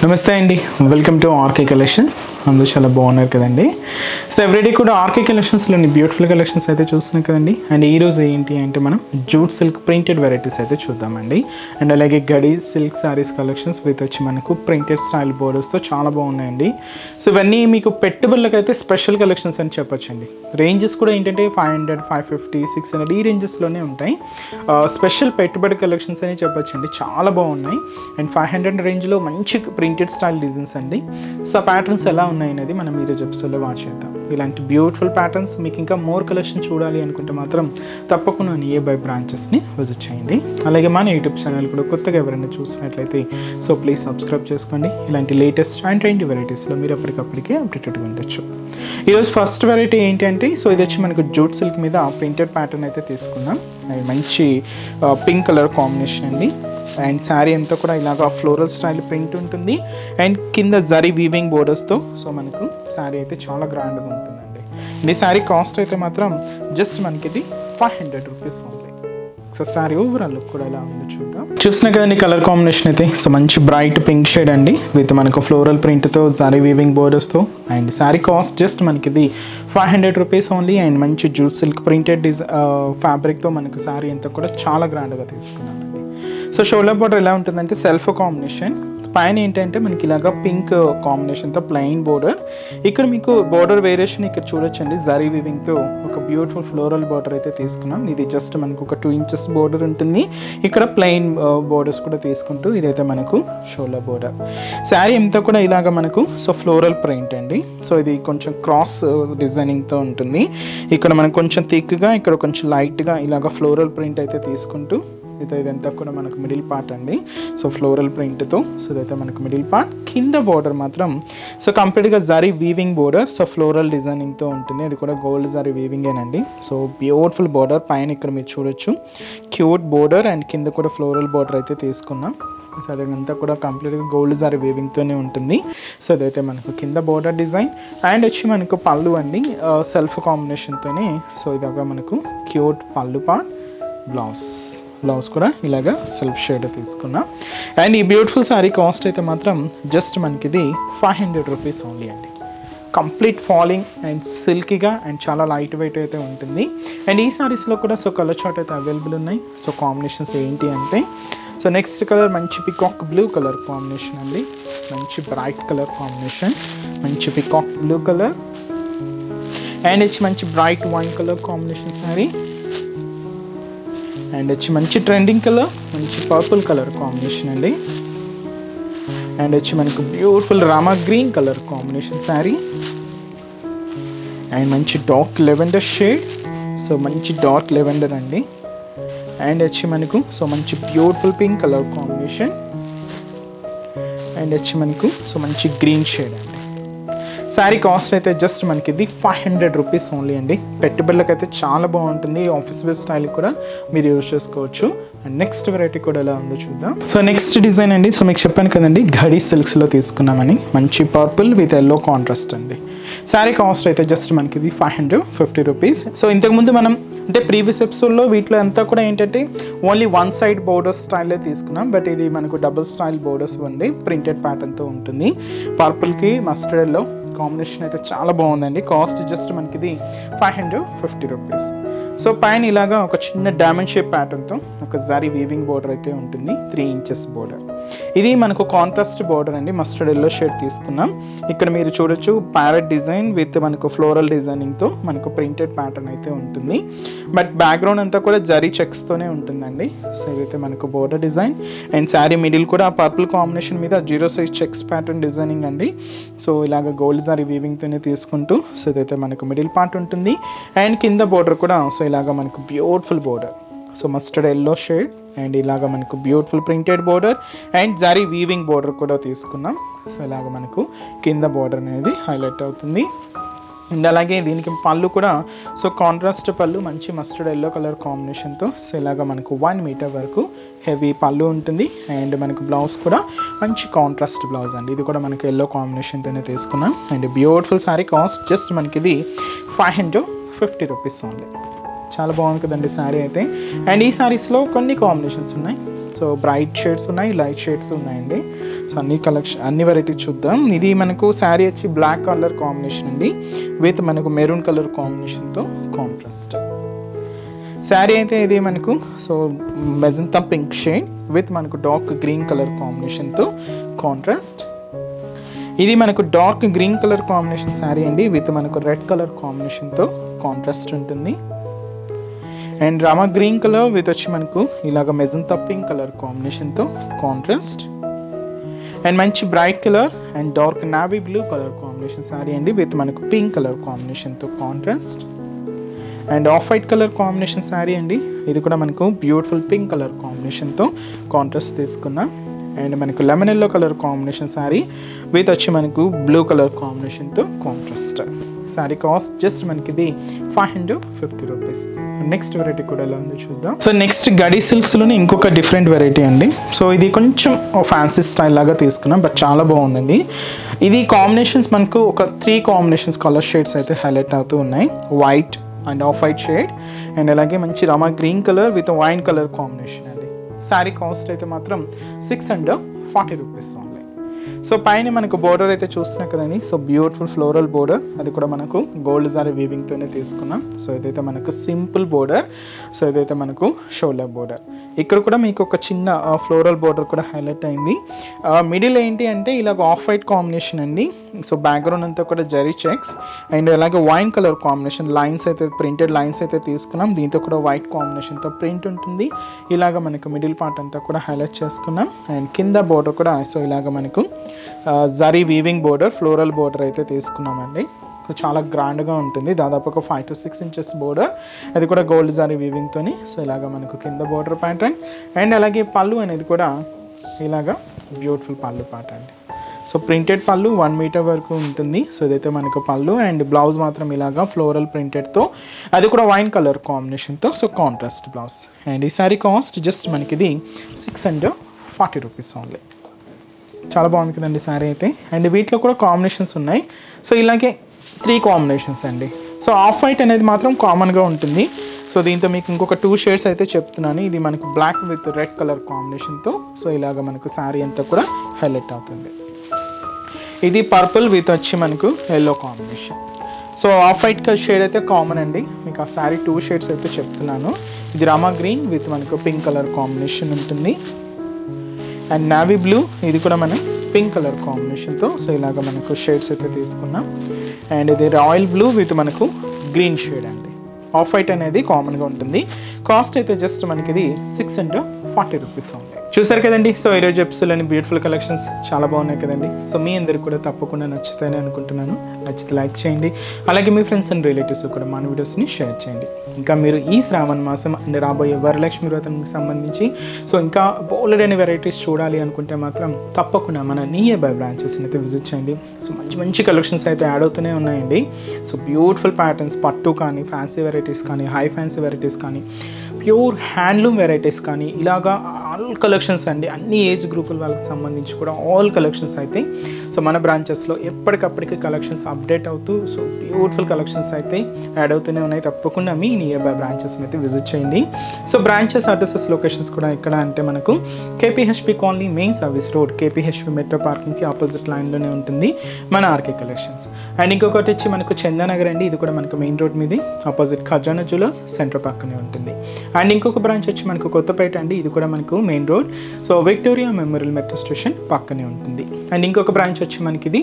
నమస్తే అండి, welcome to RK collections. అందరూ చాలా బాగున్నారు కదండి. సో ఎవ్రీడే కూడా ఆర్కే కలెక్షన్స్లోని బ్యూటిఫుల్ కలెక్షన్స్ అయితే చూస్తున్నాం కదండి. అండ్ ఈరోజు ఏంటి అంటే మనం జూట్ సిల్క్ ప్రింటెడ్ వెరైటీస్ అయితే చూద్దామండి. అండ్ అలాగే గడి సిల్క్ శారీస్ కలెక్షన్స్ విత్ వచ్చి మనకు ప్రింటెడ్ స్టైల్ బోర్డర్స్తో చాలా బాగున్నాయండి. సో ఇవన్నీ మీకు పెట్టుబడులకు అయితే స్పెషల్ కలెక్షన్స్ అని చెప్పొచ్చండి. రేంజెస్ కూడా ఏంటంటే 500, 550, 600 ఈ రేంజెస్లోనే ఉంటాయి. స్పెషల్ పెట్టుబడి కలెక్షన్స్ అని చెప్పొచ్చండి. చాలా బాగున్నాయి. అండ్ 500 రేంజ్లో మంచి ప్రింటెడ్ స్టైల్ డిజైన్స్ అండి. సో ఆ ప్యాటర్న్స్ ఎలా ఉన్నాయి అనేది మనం ఈరోజు ఎపిసోడ్లో వాచ్ చేద్దాం. ఇలాంటి బ్యూటిఫుల్ ప్యాటర్న్స్ మీకు ఇంకా మోర్ కలెక్షన్ చూడాలి అనుకుంటే మాత్రం తప్పకుండా నియర్ బై బ్రాంచెస్ని విజిట్ చేయండి. అలాగే మన యూట్యూబ్ ఛానల్ కూడా కొత్తగా ఎవరైనా చూసినట్లయితే సో ప్లీజ్ సబ్స్క్రైబ్ చేసుకోండి. ఇలాంటి లేటెస్ట్ అండ్ ట్రెండీ వెరైటీస్లో మీరు అప్పటికప్పటికే అప్డేటెడ్గా ఉండొచ్చు. ఈరోజు ఫస్ట్ వెరైటీ ఏంటి అంటే సో ఇది వచ్చి మనకు జూట్ సిల్క్ మీద ప్రింటెడ్ ప్యాటర్న్ అయితే తీసుకున్నాం. అది మంచి పింక్ కలర్ కాంబినేషన్ అండి. అండ్ శారీ అంతా కూడా ఇలాగా ఫ్లోరల్ స్టైల్ ప్రింట్ ఉంటుంది. అండ్ కింద జరీ వీవింగ్ బోర్డర్స్తో సో మనకు శారీ అయితే చాలా గ్రాండ్గా ఉంటుందండి. ఈ శారీ కాస్ట్ అయితే మాత్రం జస్ట్ మనకి ఇది 500 rupees only. So sari overall look కూడా ఎలా ఉందో చూద్దాం. చూసినా కదండి కలర్ కాంబినేషన్ అయితే సో మంచి బ్రైట్ పింక్ షేడ్ అండి విత్ మనకు ఫ్లోరల్ ప్రింట్తో జరీ వీవింగ్ బోర్డర్స్తో. అండ్ శారీ కాస్ట్ జస్ట్ మనకి ఇది 500 రూపీస్ ఓన్లీ. అండ్ మంచి జూట్ సిల్క్ ప్రింటెడ్ ఫ్యాబ్రిక్తో మనకు శారీ అంతా కూడా చాలా గ్రాండ్గా తీసుకున్నాం. సో షోల్డర్ బోర్డర్ ఎలా ఉంటుందంటే సెల్ఫ్ కాంబినేషన్, పైన ఏంటంటే మనకి ఇలాగా పింక్ కాంబినేషన్తో ప్లెయిన్ బోర్డర్. ఇక్కడ మీకు బోర్డర్ వేరియేషన్ ఇక్కడ చూడొచ్చండి. జరీ వీవింగ్తో ఒక బ్యూటిఫుల్ ఫ్లోరల్ బోర్డర్ అయితే తీసుకున్నాం. ఇది జస్ట్ మనకు ఒక 2 ఇంచెస్ బోర్డర్ ఉంటుంది. ఇక్కడ ప్లెయిన్ బోర్డర్స్ కూడా తీసుకుంటూ ఇదైతే మనకు షోల్డర్ బోర్డర్. శారీ అంతా కూడా ఇలాగ మనకు సో ఫ్లోరల్ ప్రింట్ అండి. సో ఇది కొంచెం క్రాస్ డిజైనింగ్తో ఉంటుంది. ఇక్కడ మనకు కొంచెం థిక్గా, ఇక్కడ కొంచెం లైట్గా ఇలాగ ఫ్లోరల్ ప్రింట్ అయితే తీసుకుంటూ ఇదంతా కూడా మనకు మిడిల్ పార్ట్ అండి. సో ఫ్లోరల్ ప్రింట్తో సో ఇదైతే మనకు మిడిల్ పార్ట్. కింద బోర్డర్ మాత్రం సో కంప్లీట్గా zari weaving border, so floral డిజైనింగ్తో ఉంటుంది. అది కూడా గోల్డ్ జరీ వీవింగేనండి. సో బ్యూటిఫుల్ బోర్డర్ పైన ఇక్కడ మీరు చూడొచ్చు క్యూట్ బోర్డర్. అండ్ కింద కూడా ఫ్లోరల్ బోర్డర్ అయితే తీసుకున్నాం. సో అదంతా కూడా కంప్లీట్గా గోల్డ్ జరీ వీవింగ్తోనే ఉంటుంది. సో అదైతే మనకు కింద బోర్డర్ డిజైన్. అండ్ వచ్చి మనకు పళ్ళు అండి సెల్ఫ్ కాంబినేషన్తోనే. సో ఇలాగా మనకు క్యూట్ పళ్ళు పార్ట్. బ్లౌజ్ కూడా ఇలాగా సెల్ఫ్ షేడ్ తీసుకున్నాం. అండ్ ఈ బ్యూటిఫుల్ శారీ కాస్ట్ అయితే మాత్రం జస్ట్ మనకి ఇది 500 రూపీస్ ఓన్లీ అండి. కంప్లీట్ ఫాలింగ్ అండ్ సిల్కీగా అండ్ చాలా లైట్ వెయిట్ అయితే ఉంటుంది. అండ్ ఈ శారీస్లో కూడా సో కలర్ చార్ట్ అయితే అవైలబుల్ ఉన్నాయి. సో కాంబినేషన్స్ ఏంటి అంటే సో నెక్స్ట్ కలర్ మంచి పికాక్ బ్లూ కలర్ కాంబినేషన్ అండి. మంచి బ్రైట్ కలర్ కాంబినేషన్, మంచి పికాక్ బ్లూ కలర్. అండ్ వచ్చి మంచి bright wine colour combination sari. And వచ్చి మంచి ట్రెండింగ్ కలర్, మంచి పర్పుల్ కలర్ కాంబినేషన్ అండి. అండ్ వచ్చి మనకు beautiful Rama green colour combination sari. And మంచి డార్క్ లెవెండర్ షేడ్. సో మంచి డార్క్ లెవెండర్ అండి. అండ్ వచ్చి మనకు సో మంచి beautiful pink colour combination. And వచ్చి మనకు సో మంచి గ్రీన్ షేడ్ అండి. శారీ కాస్ట్ అయితే జస్ట్ మనకి ఇది 500 రూపీస్ ఓన్లీ అండి. పెట్టుబడులకు అయితే చాలా బాగుంటుంది. ఆఫీస్ వేర్ స్టైల్ కూడా మీరు యూజ్ చేసుకోవచ్చు. అండ్ నెక్స్ట్ వెరైటీ కూడా ఎలా ఉందో చూద్దాం. సో నెక్స్ట్ డిజైన్ అండి సో మీకు చెప్పాను కదండి గడి సిల్క్స్లో తీసుకున్నామని. మంచి పర్పుల్ విత్ ఎల్లో కాంట్రాస్ట్ అండి. శారీ కాస్ట్ అయితే జస్ట్ మనకి ఇది 550 రూపీస్. సో ఇంతకుముందు మనం అంటే ప్రీవియస్ ఎపిసోడ్లో వీటిలో అంతా కూడా ఏంటంటే ఓన్లీ వన్ సైడ్ బోర్డర్ స్టైలే తీసుకున్నాం. బట్ ఇది మనకు డబుల్ స్టైల్ బోర్డర్స్ ఉండి ప్రింటెడ్ ప్యాటర్న్తో ఉంటుంది. పర్పుల్కి మస్టర్డ్ ఎల్లో కాంబినేషన్ అయితే చాలా బాగుందండి. కాస్ట్ జస్ట్ మనకి ఇది 550 రూపీస్. సో పైన ఇలాగా ఒక చిన్న డైమండ్ షేప్ ప్యాటర్న్తో ఒక జరీ వీవింగ్ బోర్డర్ అయితే ఉంటుంది. 3 ఇంచెస్ బోర్డర్. ఇది మనకు కాంట్రాస్ట్ బోర్డర్ అండి. మస్టర్డ్ ఎల్లో షేడ్ తీసుకున్నాం. ఇక్కడ మీరు చూడొచ్చు ప్యారెట్ డిజైన్ విత్ మనకు ఫ్లోరల్ డిజైనింగ్తో మనకు ప్రింటెడ్ ప్యాటర్న్ అయితే ఉంటుంది. బట్ బ్యాక్గ్రౌండ్ అంతా కూడా జరీ చెక్స్తోనే ఉంటుందండి. సో ఇదైతే మనకు border design. And sari middle కూడా పర్పుల్ కాంబినేషన్ మీద 0 సైజ్ చెక్స్ ప్యాటర్న్ డిజైనింగ్ అండి. సో ఇలాగ గోల్డ్ జరీ వీవింగ్తోనే తీసుకుంటూ సో ఇదైతే మనకు మిడిల్ పార్ట్ ఉంటుంది. అండ్ కింద బోర్డర్ కూడా సో ఇలాగ మనకు beautiful border. So mustard yellow shade and ఇలాగ మనకు beautiful printed border and zari weaving border కూడా తీసుకున్నాం. సో ఇలాగ మనకు కింద బోర్డర్ అనేది హైలైట్ అవుతుంది. అండ్ అలాగే దీనికి పళ్ళు కూడా సో కాంట్రాస్ట్ పళ్ళు మంచి మస్టర్డ్ ఎల్లో కలర్ కాంబినేషన్తో సో ఇలాగ మనకు 1 మీటర్ వరకు హెవీ పళ్ళు ఉంటుంది. అండ్ మనకు బ్లౌజ్ కూడా మంచి కాంట్రాస్ట్ బ్లౌజ్ అండి. ఇది కూడా మనకు ఎల్లో కాంబినేషన్తోనే తీసుకున్నాం. And beautiful sari cost just మనకి ఇది 550 రూపీస్ ఓన్లీ. చాలా బాగుంది కదండి శారీ అయితే. అండ్ ఈ శారీస్లో కొన్ని కాంబినేషన్స్ ఉన్నాయి. సో బ్రైట్ షేడ్స్ ఉన్నాయి, లైట్ షేడ్స్ ఉన్నాయండి. సో అన్ని వెరైటీస్ చూద్దాం. ఇది మనకు శారీ వచ్చి బ్లాక్ కలర్ కాంబినేషన్ అండి విత్ మనకు మెరూన్ కలర్ కాంబినేషన్తో కాంట్రాస్ట్ శారీ అయితే. ఇది మనకు so magenta pink shade with మనకు డార్క్ గ్రీన్ కలర్ కాంబినేషన్తో కాంట్రాస్ట్. ఇది మనకు dark green colour combination sari అండి విత్ మనకు రెడ్ కలర్ కాంబినేషన్తో కాంట్రాస్ట్ ఉంటుంది. And Rama green colour with వచ్చి మనకు ఇలాగ మెజంతా పింక్ కలర్ కాంబినేషన్తో కాంట్రాస్ట్. అండ్ మంచి bright colour and dark navy blue colour combination sari అండి విత్ మనకు పింక్ కలర్ కాంబినేషన్తో contrast. And off white colour combination sari అండి. ఇది కూడా మనకు బ్యూటిఫుల్ పింక్ కలర్ కాంబినేషన్తో కాంట్రాస్ట్ తీసుకున్నాం. అండ్ మనకు lemon yellow colour combination sari with వచ్చి మనకు బ్లూ కలర్ కాంబినేషన్తో కాంట్రాస్ట్. శారీ కాస్ట్ జస్ట్ మనకి ఇది 550 రూపీస్. నెక్స్ట్ వెరైటీ కూడా ఎలా ఉందో చూద్దాం. సో నెక్స్ట్ గడి సిల్క్స్లోనే ఇంకొక డిఫరెంట్ వెరైటీ అండి. సో ఇది కొంచెం ఫ్యాన్సీ స్టైల్ లాగా తీసుకున్నాం, బట్ చాలా బాగుందండి. ఇది కాంబినేషన్స్ మనకు ఒక 3 కాంబినేషన్స్ కలర్ షేడ్స్ అయితే హైలైట్ అవుతూ ఉన్నాయి. White and off white shade and అలాగే మంచి Rama green colour with wine colour combination అండి. శారీ కాస్ట్ అయితే మాత్రం 640 రూపీస్ ఓన్లీ. సో పైన మనకు బోర్డర్ అయితే చూస్తున్నాం కదండి. సో బ్యూటిఫుల్ ఫ్లోరల్ బోర్డర్, అది కూడా మనకు గోల్డ్ జారీ వీవింగ్తోనే తీసుకున్నాం. సో ఇదైతే మనకు సింపుల్ బోర్డర్. సో ఇదైతే మనకు షోల్డర్ బోర్డర్. ఇక్కడ కూడా మీకు ఒక చిన్న ఫ్లోరల్ బోర్డర్ కూడా హైలైట్ అయింది. మిడిల్ ఏంటి అంటే ఇలాగ ఆఫ్ వైట్ కాంబినేషన్ అండి. సో బ్యాక్గ్రౌండ్ అంతా కూడా జరీ చెక్స్ అండ్ అలాగే వైన్ కలర్ కాంబినేషన్ లైన్స్ అయితే ప్రింటెడ్ లైన్స్ అయితే తీసుకున్నాం. దీంతో కూడా వైట్ కాంబినేషన్తో ప్రింట్ ఉంటుంది. ఇలాగ మనకు మిడిల్ పార్ట్ అంతా కూడా హైలైట్ చేసుకున్నాం. అండ్ కింద బోర్డర్ కూడా సో ఇలాగ మనకు zari weaving border floral border అయితే తీసుకున్నామండి. చాలా గ్రాండ్గా ఉంటుంది. దాదాపు ఒక 5 to 6 inches బోర్డర్, అది కూడా గోల్డ్ జారీ వీవింగ్తోని. సో ఇలాగ మనకు కింద బోర్డర్ ప్యాటర్న్ అండ్ అలాగే పళ్ళు అనేది కూడా ఇలాగా బ్యూటిఫుల్ పళ్ళు ప్యాటర్న్. సో ప్రింటెడ్ పళ్ళు 1 మీటర్ వరకు ఉంటుంది. సో ఇదైతే మనకు పళ్ళు అండ్ బ్లౌజ్ మాత్రం ఇలాగా ఫ్లోరల్ ప్రింటెడ్తో, అది కూడా వైన్ కలర్ కాంబినేషన్తో. So contrast blouse. అండ్ ఈ సారీ కాస్ట్ జస్ట్ మనకి ఇది 640 రూపీస్ ఓన్లీ. చాలా బాగుంది కదండి శారీ అయితే. అండ్ వీటిలో కూడా కాంబినేషన్స్ ఉన్నాయి. సో ఇలాగే 3 కాంబినేషన్స్ అండి. సో ఆఫ్ వైట్ అనేది మాత్రం కామన్గా ఉంటుంది. సో దీంతో మీకు ఇంకొక 2 షేడ్స్ అయితే చెప్తున్నాను. ఇది మనకు బ్లాక్ విత్ రెడ్ కలర్ కాంబినేషన్తో సో ఇలాగ మనకు శారీ అంతా కూడా హైలైట్ అవుతుంది. ఇది పర్పుల్ విత్ వచ్చి మనకు yellow combination. So off white shade అయితే కామన్ అండి. మీకు ఆ శారీ 2 షేడ్స్ అయితే చెప్తున్నాను. ఇది రామా గ్రీన్ విత్ మనకు పింక్ కలర్ కాంబినేషన్ ఉంటుంది. అండ్ నావీ బ్లూ, ఇది కూడా మనం పింక్ కలర్ కాంబినేషన్తో సో ఇలాగ మనకు షేడ్స్ అయితే తీసుకున్నాం. అండ్ ఇది రాయల్ బ్లూ విత్ మనకు గ్రీన్ షేడ్ అండి. ఆఫ్ వైట్ అనేది కామన్గా ఉంటుంది. కాస్ట్ అయితే జస్ట్ మనకి ఇది 640 రూపీస్ ఓన్లీ. చూసారు కదండి. సో ఈరోజు ఎపిసోడ్లోని బ్యూటిఫుల్ కలెక్షన్స్ చాలా బాగున్నాయి కదండి. సో మీ అందరికి కూడా తప్పకుండా నచ్చుతాయని అనుకుంటున్నాను. నచ్చితే లైక్ చేయండి. అలాగే మీ ఫ్రెండ్స్ అండ్ రిలేటివ్స్ కూడా మన వీడియోస్ని షేర్ చేయండి. ఇంకా మీరు ఈ శ్రావణ మాసం అండ్ రాబోయే వరలక్ష్మి వ్రతానికి సంబంధించి సో ఇంకా బోల్డ్ అనే వెరైటీస్ చూడాలి అనుకుంటే మాత్రం తప్పకుండా మన నియర్ బై బ్రాంచెస్ని అయితే విజిట్ చేయండి. సో మంచి మంచి కలెక్షన్స్ అయితే యాడ్ అవుతూనే ఉన్నాయండి. సో బ్యూటిఫుల్ ప్యాటర్న్స్ పట్టు కానీ, ఫ్యాన్సీ వెరైటీస్ కానీ, హై ఫ్యాన్సీ వెరైటీస్ కానీ, ప్యూర్ హ్యాండ్లూమ్ వెరైటీస్ కానీ, ఇలాగా ఆల్ కలెక్షన్స్ అండి. అన్ని ఏజ్ గ్రూపుల వాళ్ళకి సంబంధించి కూడా ఆల్ కలెక్షన్స్ అయితే సో మన బ్రాంచెస్లో ఎప్పటికప్పటికి కలెక్షన్స్ అప్డేట్ అవుతూ సో బ్యూటిఫుల్ కలెక్షన్స్ అయితే యాడ్ అవుతూనే ఉన్నాయి. తప్పకుండా మీ నియర్ బై బ్రాంచెస్ని అయితే విజిట్ చేయండి. సో బ్రాంచెస్ అడ్రసెస్ లొకేషన్స్ కూడా ఎక్కడ అంటే మనకు KPHB colony main service road, KPHB metro పార్కింగ్కి ఆపోజిట్ లైన్లోనే ఉంటుంది మన ఆర్కే కలెక్షన్స్. అండ్ ఇంకొకటి వచ్చి మనకు చందానగర్ అండి. ఇది కూడా మనకు మెయిన్ రోడ్ మీద ఆపోజిట్ ఖజానా జ్యువెలర్స్ సెంటర్ పక్కనే ఉంటుంది. అండ్ ఇంకొక బ్రాంచ్ వచ్చి మనకు కొత్తపేట అండి. ఇది కూడా మనకు main road so Victoria Memorial metro station పక్కనే ఉంటుంది. అండ్ ఇంకొక బ్రాంచ్ వచ్చి మనకి ఇది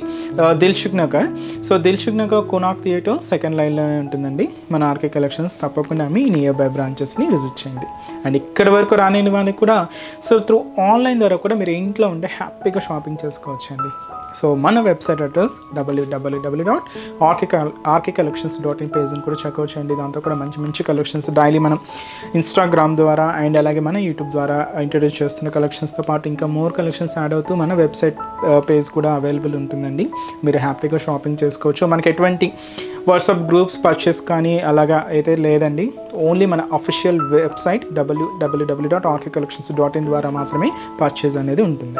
Dilsukhnagar. So Dilsukhnagar Konark theatre second లైన్లోనే ఉంటుందండి మన ఆర్కే కలెక్షన్స్. తప్పకుండా మీ నియర్ బై బ్రాంచెస్ని విజిట్ చేయండి. అండ్ ఇక్కడ వరకు రాని వాళ్ళకి కూడా సో త్రూ ఆన్లైన్ ద్వారా కూడా మీరు ఇంట్లో ఉంటే హ్యాపీగా షాపింగ్ చేసుకోవచ్చండి. సో మన వెబ్సైట్ అడ్రస్ www.rkcollections.in పేజ్ని కూడా చెక్అవుట్ చేయండి. దాంతో కూడా మంచి మంచి కలెక్షన్స్ డైలీ మనం ఇన్స్టాగ్రామ్ ద్వారా అండ్ అలాగే మన యూట్యూబ్ ద్వారా ఇంట్రడ్యూస్ చేస్తున్న కలెక్షన్స్తో పాటు ఇంకా మోర్ కలెక్షన్స్ యాడ్ అవుతూ మన వెబ్సైట్ పేజ్ కూడా అవైలబుల్ ఉంటుందండి. మీరు హ్యాపీగా షాపింగ్ చేసుకోవచ్చు. మనకి ఎటువంటి వాట్సాప్ గ్రూప్స్ పర్చేస్ కానీ అలాగా అయితే లేదండి. ఓన్లీ మన అఫీషియల్ వెబ్సైట్ www.rkcollections.in ద్వారా మాత్రమే పర్చేజ్ అనేది ఉంటుంది.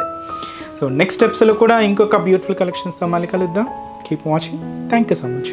సో నెక్స్ట్ ఎపిసోడ్లో కూడా ఇంకొక బ్యూటిఫుల్ కలెక్షన్స్తో మళ్ళీ కలుద్దాం. Keep watching. Thank you so much.